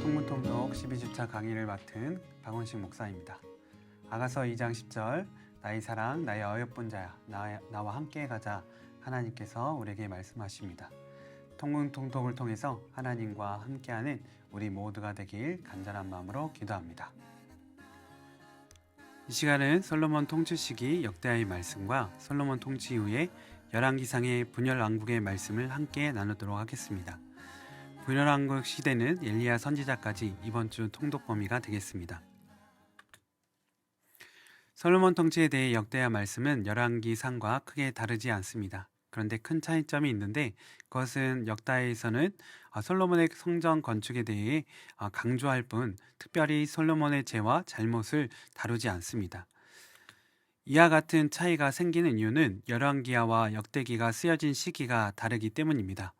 통문통독 12주차 강의를 맡은 박원식 목사입니다. 아가서 2장 10절 나의 사랑 나의 어여쁜 자야 나와 함께 가자 하나님께서 우리에게 말씀하십니다. 통문통독을 통해서 하나님과 함께하는 우리 모두가 되길 간절한 마음으로 기도합니다. 이 시간은 솔로몬 통치 시기 역대하의 말씀과 솔로몬 통치 이후에 열왕기상의 분열 왕국의 말씀을 함께 나누도록 하겠습니다. 분열 왕국 시대는 엘리야 선지자까지 이번 주 통독 범위가 되겠습니다. 솔로몬 통치에 대해 역대하 말씀은 열왕기상과 크게 다르지 않습니다. 그런데 큰 차이점이 있는데 그것은 역대하에서는 솔로몬의 성전 건축에 대해 강조할 뿐 특별히 솔로몬의 죄와 잘못을 다루지 않습니다. 이와 같은 차이가 생기는 이유는 열왕기하와 역대기가 쓰여진 시기가 다르기 때문입니다.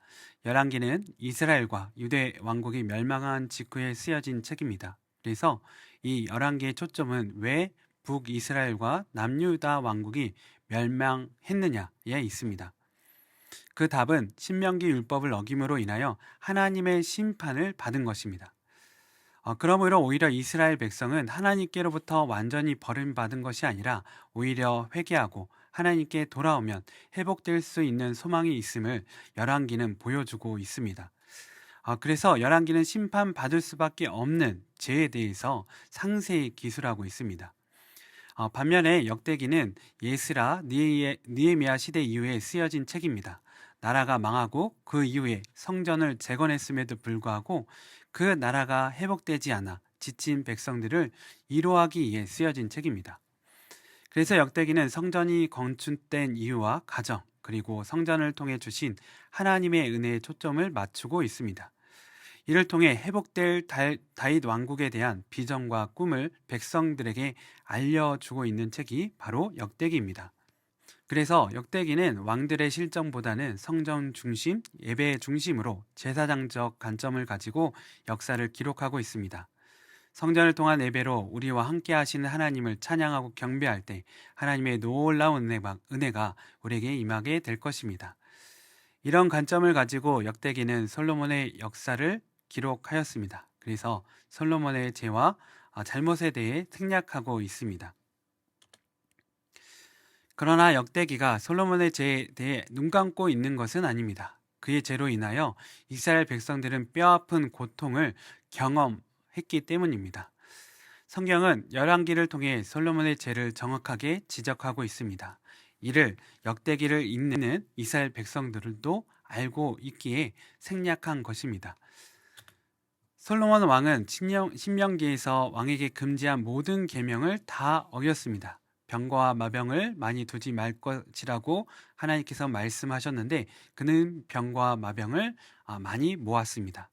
열왕기는 이스라엘과 유대 왕국이 멸망한 직후에 쓰여진 책입니다. 그래서 이 열왕기의 초점은 왜 북이스라엘과 남유다 왕국이 멸망했느냐에 있습니다. 그 답은 신명기 율법을 어김으로 인하여 하나님의 심판을 받은 것입니다. 그러므로 오히려 이스라엘 백성은 하나님께로부터 완전히 버림받은 것이 아니라 오히려 회개하고 하나님께 돌아오면 회복될 수 있는 소망이 있음을 열왕기는 보여주고 있습니다. 그래서 열왕기는 심판받을 수밖에 없는 죄에 대해서 상세히 기술하고 있습니다. 반면에 역대기는 예스라, 느헤미야 시대 이후에 쓰여진 책입니다. 나라가 망하고 그 이후에 성전을 재건했음에도 불구하고 그 나라가 회복되지 않아 지친 백성들을 위로하기 위해 쓰여진 책입니다. 그래서 역대기는 성전이 건축된 이유와 과정, 그리고 성전을 통해 주신 하나님의 은혜에 초점을 맞추고 있습니다. 이를 통해 회복될 다윗 왕국에 대한 비전과 꿈을 백성들에게 알려주고 있는 책이 바로 역대기입니다. 그래서 역대기는 왕들의 실정보다는 성전 중심, 예배 중심으로 제사장적 관점을 가지고 역사를 기록하고 있습니다. 성전을 통한 예배로 우리와 함께 하시는 하나님을 찬양하고 경배할 때 하나님의 놀라운 은혜가 우리에게 임하게 될 것입니다. 이런 관점을 가지고 역대기는 솔로몬의 역사를 기록하였습니다. 그래서 솔로몬의 죄와 잘못에 대해 생략하고 있습니다. 그러나 역대기가 솔로몬의 죄에 대해 눈 감고 있는 것은 아닙니다. 그의 죄로 인하여 이스라엘 백성들은 뼈아픈 고통을 경험했기 때문입니다. 성경은 열왕기를 통해 솔로몬의 죄를 정확하게 지적하고 있습니다. 이를 역대기를 읽는 이스라엘 백성들도 알고 있기에 생략한 것입니다. 솔로몬 왕은 신명기에서 왕에게 금지한 모든 계명을 다 어겼습니다. 병과 마병을 많이 두지 말 것이라고 하나님께서 말씀하셨는데 그는 병과 마병을 많이 모았습니다.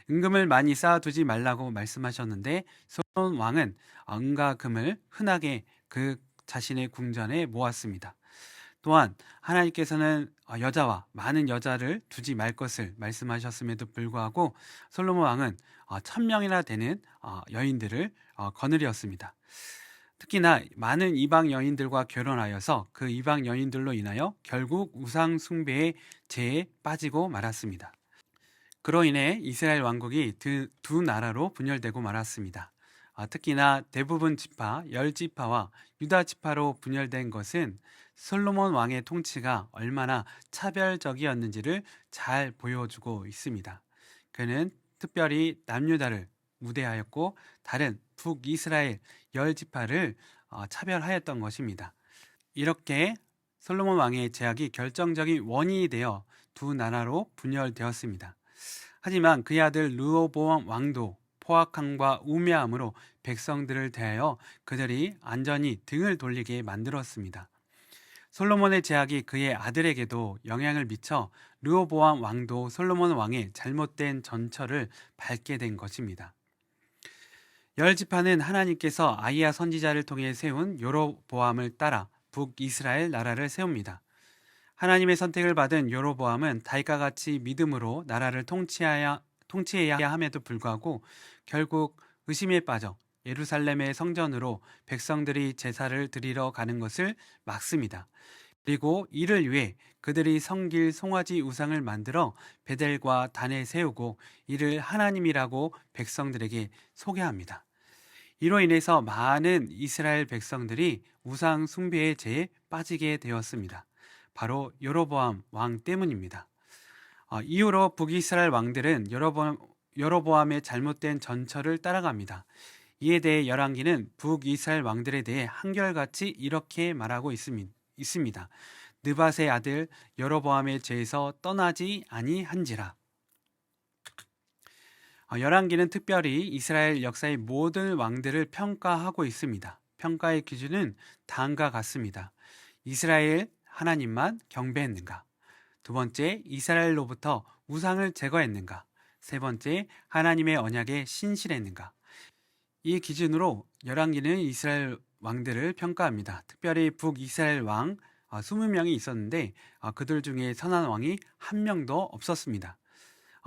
은금을 많이 쌓아두지 말라고 말씀하셨는데 솔로몬 왕은 은과 금을 흔하게 그 자신의 궁전에 모았습니다. 또한 하나님께서는 여자와 많은 여자를 두지 말 것을 말씀하셨음에도 불구하고 솔로몬 왕은 1000명이나 되는 여인들을 거느렸습니다. 특히나 많은 이방 여인들과 결혼하여서 그 이방 여인들로 인하여 결국 우상 숭배의 죄에 빠지고 말았습니다. 그로 인해 이스라엘 왕국이 두 나라로 분열되고 말았습니다. 특히나 대부분 지파, 10지파와 유다 지파로 분열된 것은 솔로몬 왕의 통치가 얼마나 차별적이었는지를 잘 보여주고 있습니다. 그는 특별히 남유다를 우대하였고 다른 북이스라엘 10지파를 차별하였던 것입니다. 이렇게 솔로몬 왕의 제약이 결정적인 원인이 되어 두 나라로 분열되었습니다. 하지만 그의 아들 르호보암 왕도 포악함과 우매함으로 백성들을 대하여 그들이 안전히 등을 돌리게 만들었습니다. 솔로몬의 제약이 그의 아들에게도 영향을 미쳐 르호보암 왕도 솔로몬 왕의 잘못된 전철을 밟게 된 것입니다. 10지파는 하나님께서 아히야 선지자를 통해 세운 여로보암을 따라 북이스라엘 나라를 세웁니다. 하나님의 선택을 받은 여로보암은 다윗과 같이 믿음으로 나라를 통치해야 함에도 불구하고 결국 의심에 빠져 예루살렘의 성전으로 백성들이 제사를 드리러 가는 것을 막습니다. 그리고 이를 위해 그들이 섬길 송아지 우상을 만들어 베델과 단에 세우고 이를 하나님이라고 백성들에게 소개합니다. 이로 인해서 많은 이스라엘 백성들이 우상 숭배의 죄에 빠지게 되었습니다. 바로 여로보암 왕 때문입니다. 이후로 북이스라엘 왕들은 여로보암의 잘못된 전철을 따라갑니다. 이에 대해 열왕기는 북이스라엘 왕들에 대해 한결같이 이렇게 말하고 있습니다. 느밧의 아들 여로보암의 죄에서 떠나지 아니한지라. 열왕기는 특별히 이스라엘 역사의 모든 왕들을 평가하고 있습니다. 평가의 기준은 다음과 같습니다. 이스라엘 하나님만 경배했는가? 두 번째, 이스라엘로부터 우상을 제거했는가? 세 번째, 하나님의 언약에 신실했는가? 이 기준으로 열왕기는 이스라엘 왕들을 평가합니다. 특별히 북이스라엘 왕 20명이 있었는데 그들 중에 선한 왕이 한 명도 없었습니다.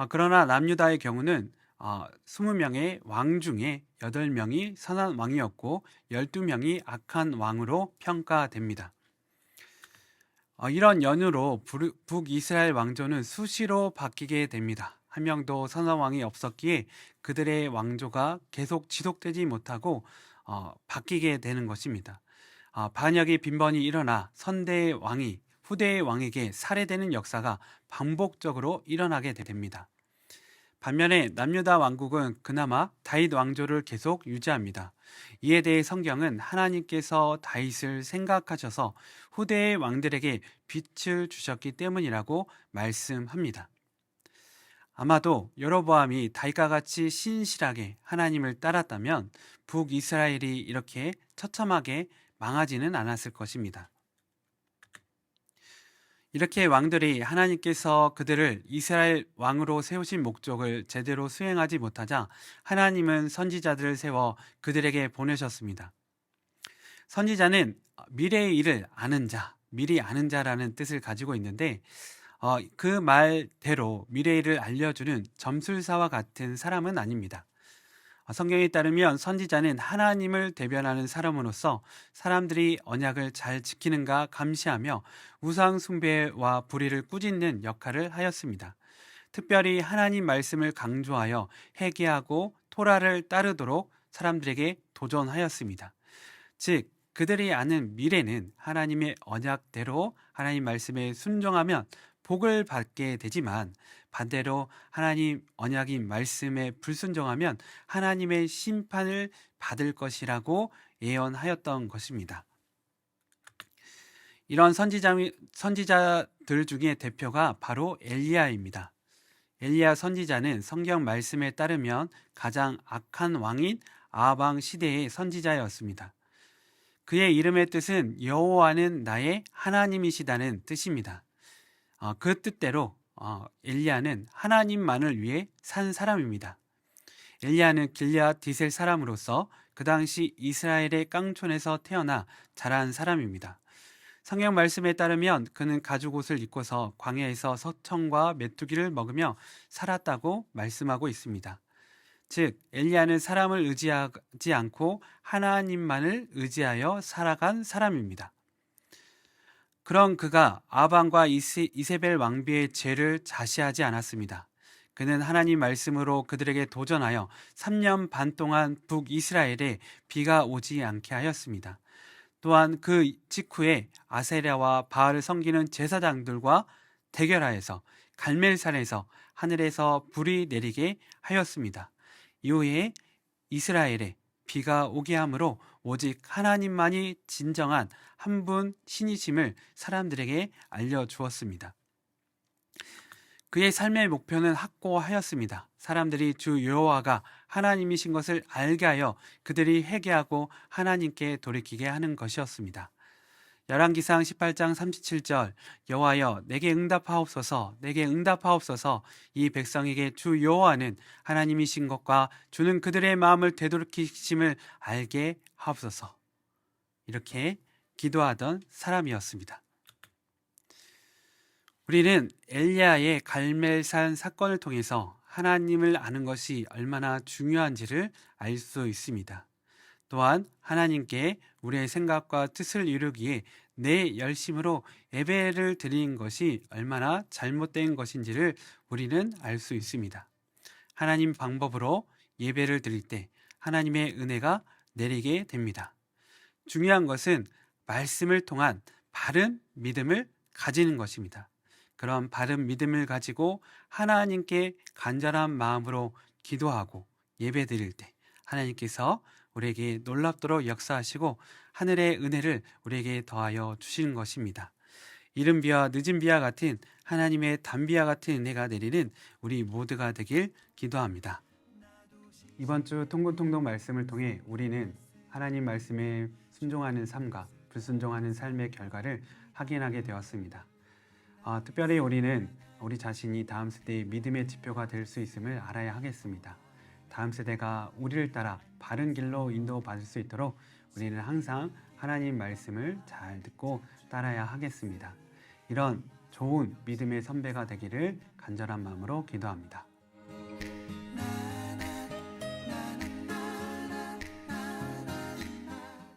그러나 남유다의 경우는 20명의 왕 중에 8명이 선한 왕이었고 12명이 악한 왕으로 평가됩니다. 이런 연유로 북이스라엘 왕조는 수시로 바뀌게 됩니다. 한 명도 선한 왕이 없었기에 그들의 왕조가 계속 지속되지 못하고 바뀌게 되는 것입니다. 반역이 빈번히 일어나 선대의 왕이 후대의 왕에게 살해되는 역사가 반복적으로 일어나게 됩니다. 반면에 남유다 왕국은 그나마 다윗 왕조를 계속 유지합니다. 이에 대해 성경은 하나님께서 다윗을 생각하셔서 후대의 왕들에게 빛을 주셨기 때문이라고 말씀합니다. 아마도 여로보암이 다윗과 같이 신실하게 하나님을 따랐다면 북이스라엘이 이렇게 처참하게 망하지는 않았을 것입니다. 이렇게 왕들이 하나님께서 그들을 이스라엘 왕으로 세우신 목적을 제대로 수행하지 못하자 하나님은 선지자들을 세워 그들에게 보내셨습니다. 선지자는 미래의 일을 아는 자, 미리 아는 자라는 뜻을 가지고 있는데 그 말대로 미래의 일을 알려주는 점술사와 같은 사람은 아닙니다. 성경에 따르면 선지자는 하나님을 대변하는 사람으로서 사람들이 언약을 잘 지키는가 감시하며 우상 숭배와 불의를 꾸짖는 역할을 하였습니다. 특별히 하나님 말씀을 강조하여 회개하고 토라를 따르도록 사람들에게 도전하였습니다. 즉 그들이 아는 미래는 하나님의 언약대로 하나님 말씀에 순종하면 복을 받게 되지만 반대로 하나님 언약인 말씀에 불순종하면 하나님의 심판을 받을 것이라고 예언하였던 것입니다. 이런 선지자들 중에 대표가 바로 엘리야입니다. 엘리야 선지자는 성경 말씀에 따르면 가장 악한 왕인 아합 왕 시대의 선지자였습니다. 그의 이름의 뜻은 여호와는 나의 하나님이시다는 뜻입니다. 그 뜻대로 엘리야는 하나님만을 위해 산 사람입니다. 엘리야는 길르앗 디셀 사람으로서 그 당시 이스라엘의 깡촌에서 태어나 자란 사람입니다. 성경 말씀에 따르면 그는 가죽옷을 입고서 광야에서 서청과 메뚜기를 먹으며 살았다고 말씀하고 있습니다. 즉 엘리야는 사람을 의지하지 않고 하나님만을 의지하여 살아간 사람입니다. 그런 그가 아합과 이세벨 왕비의 죄를 자시하지 않았습니다. 그는 하나님 말씀으로 그들에게 도전하여 3년 반 동안 북이스라엘에 비가 오지 않게 하였습니다. 또한 그 직후에 아세랴와 바알을 섬기는 제사장들과 대결하여서 갈멜산에서 하늘에서 불이 내리게 하였습니다. 이후에 이스라엘에 비가 오게 함으로 오직 하나님만이 진정한 한 분 신이심을 사람들에게 알려주었습니다. 그의 삶의 목표는 확고하였습니다. 사람들이 주 여호와가 하나님이신 것을 알게 하여 그들이 회개하고 하나님께 돌이키게 하는 것이었습니다. 열왕기상 18장 37절 여호와여 내게 응답하옵소서 내게 응답하옵소서 이 백성에게 주 여호와는 하나님이신 것과 주는 그들의 마음을 되돌이키심을 알게 하옵소서 이렇게 기도하던 사람이었습니다. 우리는 엘리야의 갈멜산 사건을 통해서 하나님을 아는 것이 얼마나 중요한지를 알 수 있습니다. 또한 하나님께 우리의 생각과 뜻을 이루기에 내 열심으로 예배를 드리는 것이 얼마나 잘못된 것인지를 우리는 알 수 있습니다. 하나님 방법으로 예배를 드릴 때 하나님의 은혜가 내리게 됩니다. 중요한 것은 말씀을 통한 바른 믿음을 가지는 것입니다. 그런 바른 믿음을 가지고 하나님께 간절한 마음으로 기도하고 예배 드릴 때 하나님께서 우리에게 놀랍도록 역사하시고 하늘의 은혜를 우리에게 더하여 주시는 것입니다. 이른 비와 늦은 비와 같은 하나님의 단비와 같은 은혜가 내리는 우리 모두가 되길 기도합니다. 이번 주 통근통독 말씀을 통해 우리는 하나님 말씀에 순종하는 삶과 불순종하는 삶의 결과를 확인하게 되었습니다. 특별히 우리는 우리 자신이 다음 세대의 믿음의 지표가 될 수 있음을 알아야 하겠습니다. 다음 세대가 우리를 따라 바른 길로 인도받을 수 있도록 우리는 항상 하나님 말씀을 잘 듣고 따라야 하겠습니다. 이런 좋은 믿음의 선배가 되기를 간절한 마음으로 기도합니다.